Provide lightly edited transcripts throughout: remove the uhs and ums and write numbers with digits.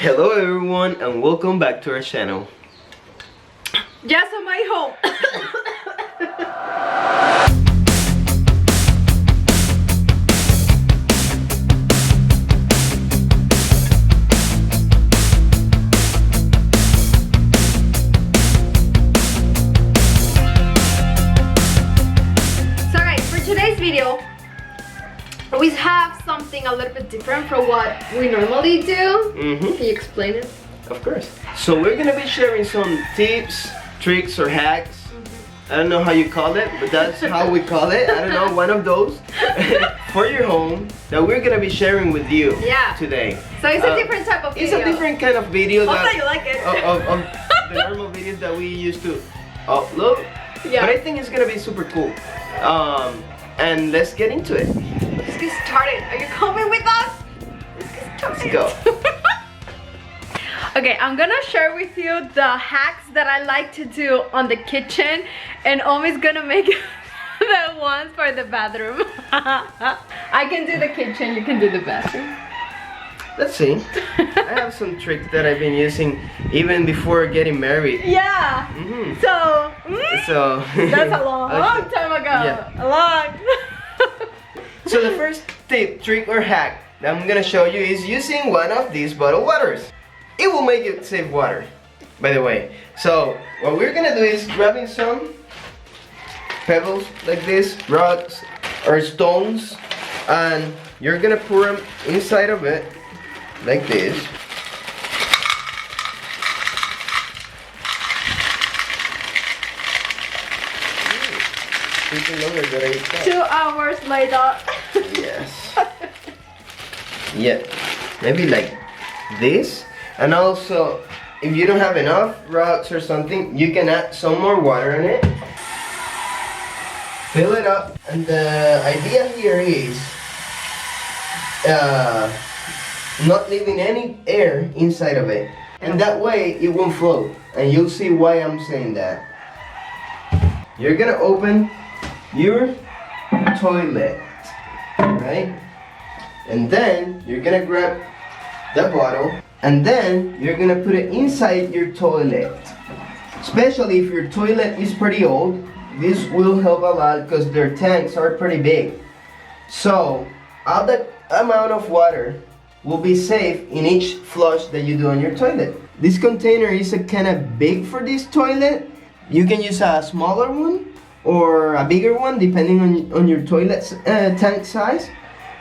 Hello everyone and welcome back to our channel. Yes, on my home. So guys, for today's video, we have something a little bit different from what we normally do. Can you explain it? Of course. So we're gonna be sharing some tips, tricks, or hacks. I don't know how you call it, but that's how we call it. I don't know, one of those for your home that we're gonna be sharing with you today. So it's a different type of video. It's a different kind of video Hope that you like it. of the normal videos that we used to upload. Yeah. But I think it's gonna be super cool. And let's get into it. Let's get started. Are you coming with us? Let's get started. Let's go. Okay, I'm gonna share with you the hacks that I like to do on the kitchen, and Omi's gonna make the ones for the bathroom. I can do the kitchen, you can do the bathroom. Let's see. I have some tricks that I've been using even before getting married. Yeah. So that's a long time ago. Yeah. A long. So the first tip, trick, or hack that I'm gonna show you is using one of these bottled waters. It will make you save water, by the way. So what we're gonna do is grabbing some pebbles like this, rocks or stones, and you're gonna pour them inside of it like this. Taking longer than I thought. 2 hours later. Yes. Yeah. Maybe like this. And also, if you don't have enough rocks or something, you can add some more water in it. Fill it up. And the idea here is not leaving any air inside of it. And that way it won't float. And you'll see why I'm saying that. You're gonna open your toilet, right? And then you're gonna grab the bottle, and then you're gonna put it inside your toilet. Especially if your toilet is pretty old, this will help a lot because their tanks are pretty big. So all the amount of water will be safe in each flush that you do on your toilet. This container is kind of big for this toilet. You can use a smaller one or a bigger one depending on your toilet tank size.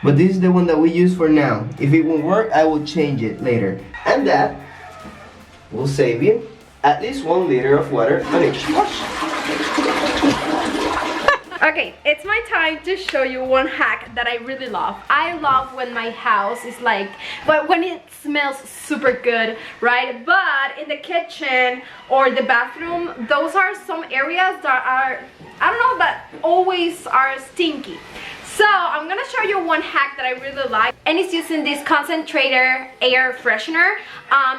But this is the one that we use for now. If it won't work, I will change it later. And that will save you at least 1 liter of water on each flush. Okay, it's my time to show you one hack that I really love. I love when my house is like, but when it smells super good, right? But in the kitchen or the bathroom, those are some areas that are, I don't know, that always are stinky. So I'm gonna show you one hack that I really like, and it's using this concentrator air freshener.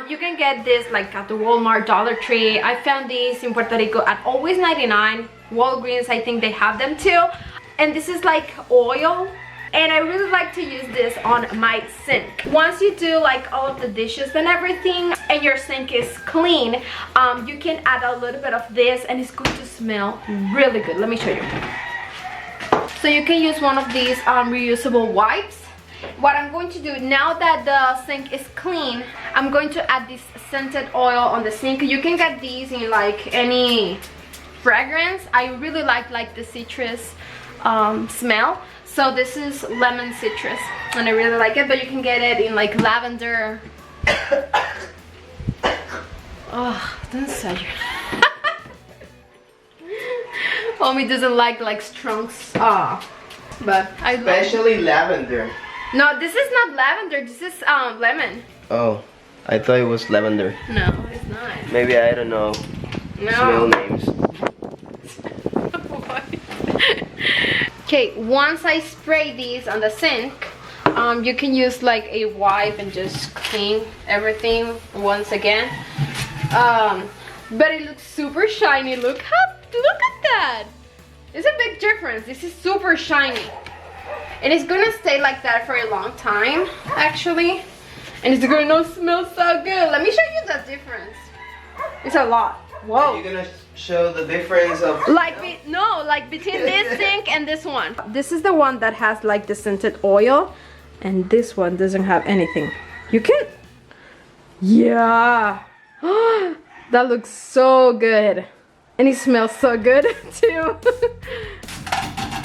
You can get this like at the Walmart, Dollar Tree. I found this in Puerto Rico at Always 99. Walgreens, I think they have them too. And this is like oil, and I really like to use this on my sink. Once you do like all of the dishes and everything, and your sink is clean, you can add a little bit of this, and it's going to smell really good. Let me show you. So you can use one of these reusable wipes. What I'm going to do now that the sink is clean, I'm going to add this scented oil on the sink. You can get these in like any fragrance. I really like the citrus smell. So this is lemon citrus, and I really like it, but you can get it in like lavender. Oh, don't say it. Mommy doesn't like strong but I Especially lavender. No, this is not lavender, this is lemon. Oh, I thought it was lavender. No, it's not. Maybe I don't know smell names. Okay, once I spray these on the sink, you can use like a wipe and just clean everything once again. But it looks super shiny. Look at that. It's a big difference. This is super shiny. And it's gonna stay like that for a long time, actually. And it's gonna smell so good. Let me show you the difference. It's a lot. Whoa. You're gonna show the difference of... Like, like between this sink and this one. This is the one that has like the scented oil. And this one doesn't have anything. You can... Yeah. That looks so good. And it smells so good too.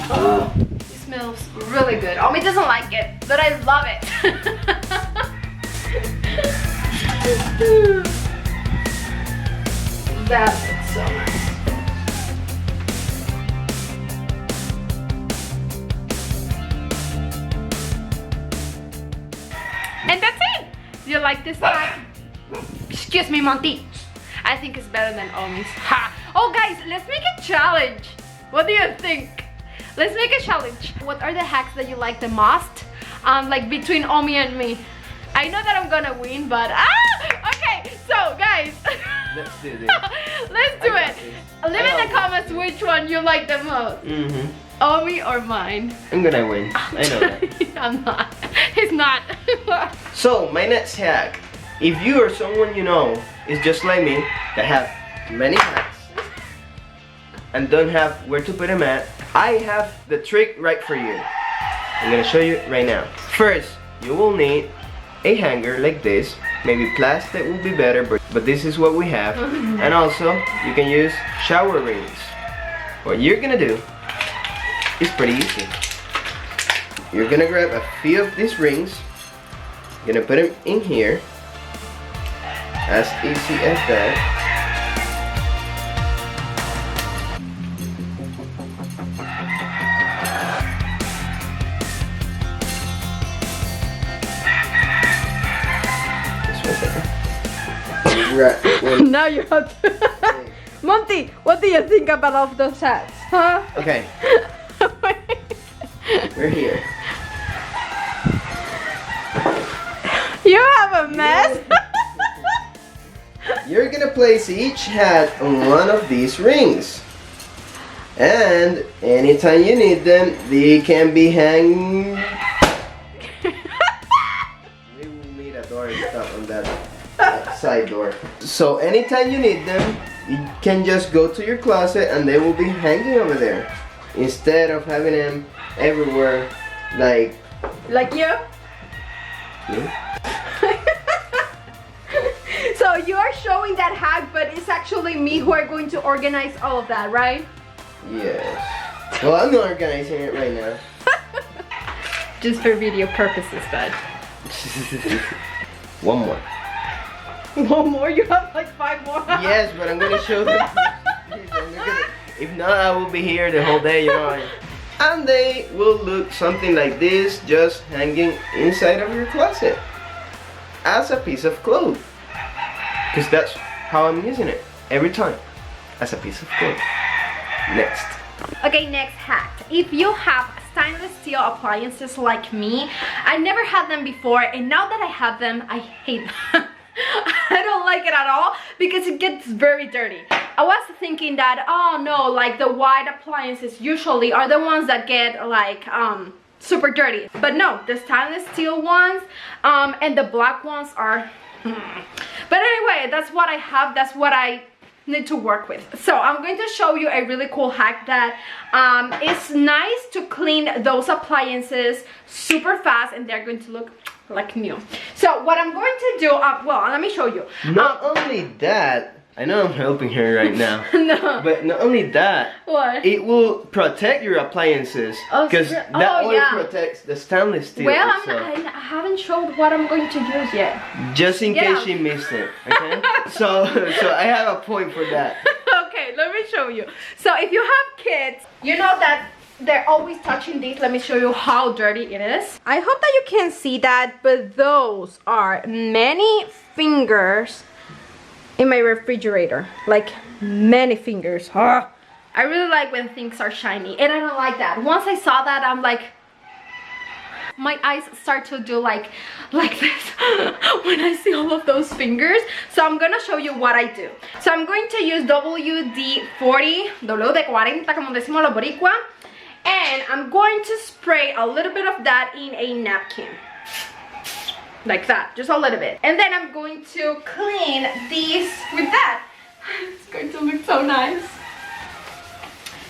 Oh, it smells really good. Omi doesn't like it, but I love it. That looks so nice. And that's it. Do you like this hack? Excuse me, Monty. I think it's better than Omi's. Ha! Oh guys, let's make a challenge. What do you think? Let's make a challenge. What are the hacks that you like the most? Like between Omi and me. I know that I'm gonna win, but okay. So guys, let's do this. Let's do it. Leave in the comments which one you like the most. Omi or mine? I'm gonna win. I know that. I'm not. He's not. So my next hack. If you or someone you know is just like me, that have many hacks and don't have where to put them at, I have the trick right for you. I'm gonna show you right now. First, you will need a hanger like this. Maybe plastic will be better, but this is what we have. And also, you can use shower rings. What you're gonna do is pretty easy. You're gonna grab a few of these rings, gonna put them in here. As easy as that. Now you have to. Monty, what do you think about all of those hats? Huh? Okay. We're here. You have a mess. You're gonna place each hat on one of these rings. And anytime you need them, they can be hanged. We will need a door stop on that side door. So anytime you need them, you can just go to your closet and they will be hanging over there. Instead of having them everywhere like... Like you? Yeah. So you are showing that hack, but it's actually me who are going to organize all of that, right? Yes. Well, I'm not organizing it right now. Just for video purposes, but. One more. One more? You have like 5 more? Yes, but I'm gonna show them. If not, I will be here the whole day, you know. And they will look something like this, just hanging inside of your closet as a piece of clothes. Because that's how I'm using it every time, as a piece of clothes. Next. Okay, next hack. If you have stainless steel appliances like me, I never had them before, and now that I have them, I hate them. I don't like it at all because it gets very dirty. I was thinking that, oh no, like the white appliances usually are the ones that get like super dirty, but no, the stainless steel ones and the black ones are but anyway, that's what I have, that's what I need to work with. So I'm going to show you a really cool hack that is nice to clean those appliances super fast, and they're going to look like new. So what I'm going to do, well, let me show you. Not only that, I know I'm helping her right now. No. But not only that, what? It will protect your appliances because that oil protects the stainless steel. Well, I haven't showed what I'm going to use yet. Just in case she missed it, okay? so I have a point for that. Okay, let me show you. So if you have kids, you know that they're always touching these. Let me show you how dirty it is. I hope that you can see that, but those are many fingers in my refrigerator, like many fingers. I really like when things are shiny, and I don't like that. Once I saw that, I'm like, my eyes start to do like this when I see all of those fingers. So I'm gonna show you what I do. So I'm going to use WD-40, WD-40 como decimos los boricua, and I'm going to spray a little bit of that in a napkin. like that, just a little bit. And then I'm going to clean these with that. It's going to look so nice.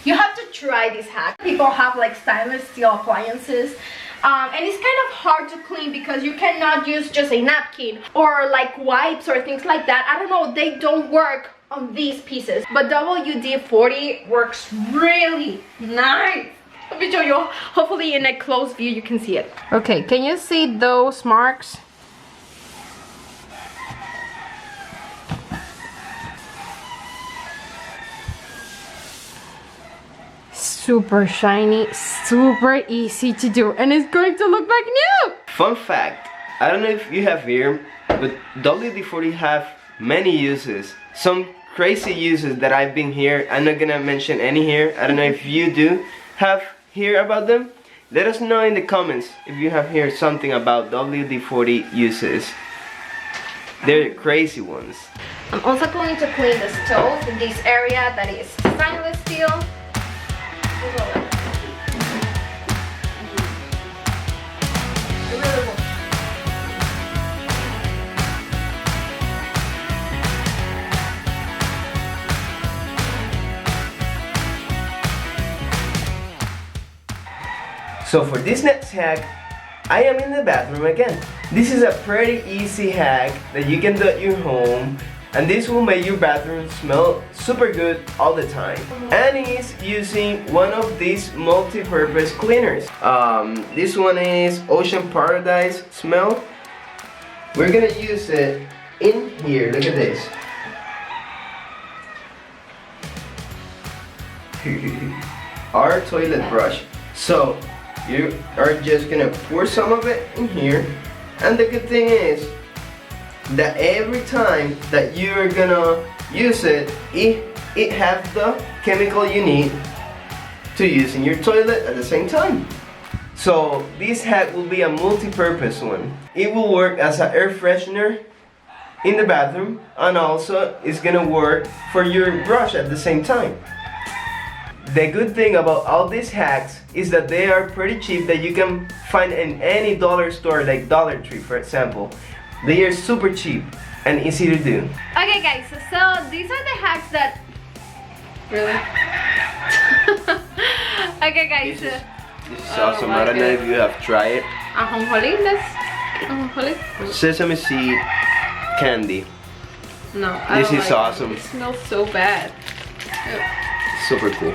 You have to try this hack. People have like stainless steel appliances. And it's kind of hard to clean because you cannot use just a napkin or like wipes or things like that. I don't know, they don't work on these pieces. But WD-40 works really nice. Let me show you. Hopefully in a close view you can see it. Okay, can you see those marks? Super shiny, super easy to do, and it's going to look like new. Fun fact, I don't know if you have here, but WD-40 have many uses. Some crazy uses that I've been here. I'm not gonna mention any here. I don't know if you do have hear about them. Let us know in the comments if you have heard something about WD-40 uses. They're crazy ones. I'm also going to clean the stove in this area that is stainless steel. So for this next hack, I am in the bathroom again. This is a pretty easy hack that you can do at your home, and this will make your bathroom smell super good all the time. And it's using one of these multi-purpose cleaners. This one is Ocean Paradise smell. We're gonna use it in here. Look at this. Our toilet brush. So you are just gonna pour some of it in here, and the good thing is that every time that you're gonna use it, it has the chemical you need to use in your toilet at the same time. So this hack will be a multi-purpose one. It will work as an air freshener in the bathroom, and also it's gonna work for your brush at the same time. The good thing about all these hacks is that they are pretty cheap, that you can find in any dollar store like Dollar Tree, for example. They are super cheap and easy to do. Okay guys, so these are the hacks that... Really? Okay guys. This is awesome. I don't know if you have tried it. Sesame seed candy. No, this is awesome. It smells so bad. Super cool.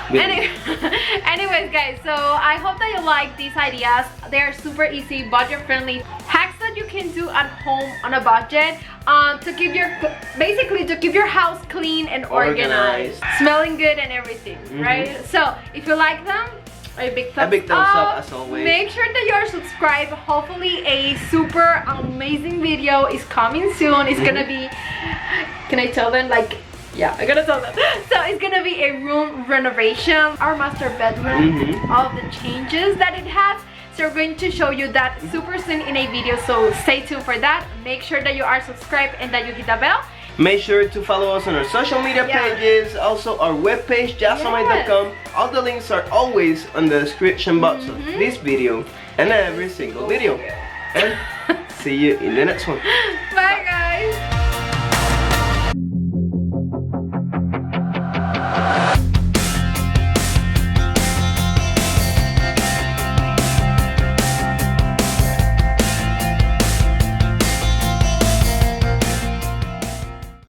Anyways guys, so I hope that you like these ideas. They are super easy, budget friendly hacks that you can do at home on a budget, to keep your, basically to keep your house clean and organized. Smelling good and everything, right? So if you like them, a big thumbs up as always. Make sure that you are subscribed. Hopefully a super amazing video is coming soon. It's gonna be, can I tell them, like, yeah, I'm gonna tell them. So it's gonna be a room renovation, our master bedroom, all of the changes that it has. So we're going to show you that super soon in a video, so stay tuned for that. Make sure that you are subscribed and that you hit the bell. Make sure to follow us on our social media pages, also our webpage, jazzamite.com. All the links are always on the description box of this video and every single video. And see you in the next one. Bye guys.